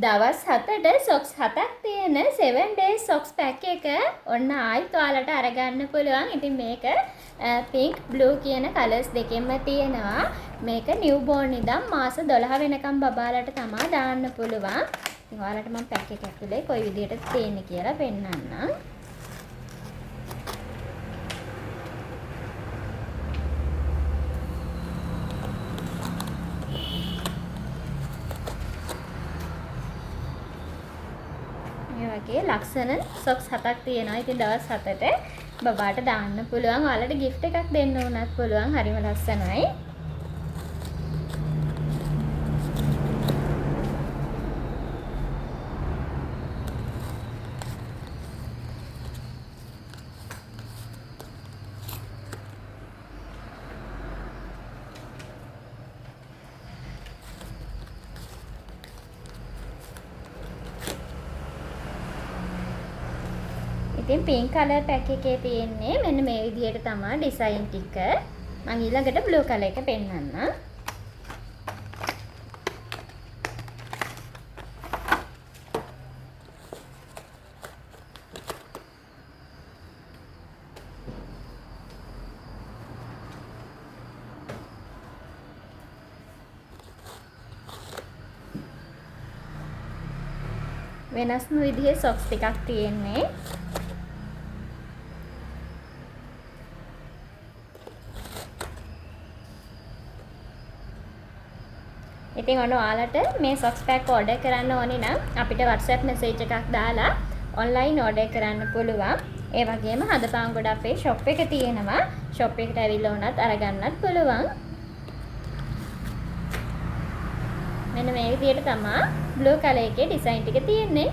දවස් 7ට සොක්ස් 7ක් තියෙන 7 days socks pack එක ඔන්න ආයිත් ඔයාලට අරගන්න පුළුවන්. ඉතින් මේක pink blue කියන colors දෙකෙන්ම තියෙනවා. මේක newborn ඉඳන් මාස 12 වෙනකම් බබාලට තමයි දාන්න පුළුවන්. ඉතින් ඔයාලට මම pack එක ඇතුලේ කොයි විදිහටද තියෙන්නේ කියලා පෙන්නන්නම්. වගේ ලක්ෂණ සොක්ස් 7ක් තියෙනවා. ඉතින් දවස් 7ට බබාට දාන්න පුළුවන්. ඔයාලට gift එකක් දෙන්න උනත් පුළුවන්. හරිම ලස්සනයි. ඉතින් pink color pack එකේ තියෙන්නේ මෙන්න මේ විදිහට තමයි ඩිසයින් ටික. මම ඊළඟට blue color එක පෙන්නන්නම්. වෙනස්ම විදිහේ socks ටිකක් තියෙන්නේ. ඉතින් ඔන්න ඔයාලට මේ socks pack order කරන්න ඕනේ නම් අපිට WhatsApp message එකක් දාලා online order කරන්න පුළුවන්. ඒ වගේම හදපාන්ගොඩ අපේ shop එක තියෙනවා. shop එකට ඇවිල්ලා උනත් අරගන්නත් පුළුවන්. මෙන්න මේ විදිහට තමයි blue color එකේ design ටික තියෙන්නේ.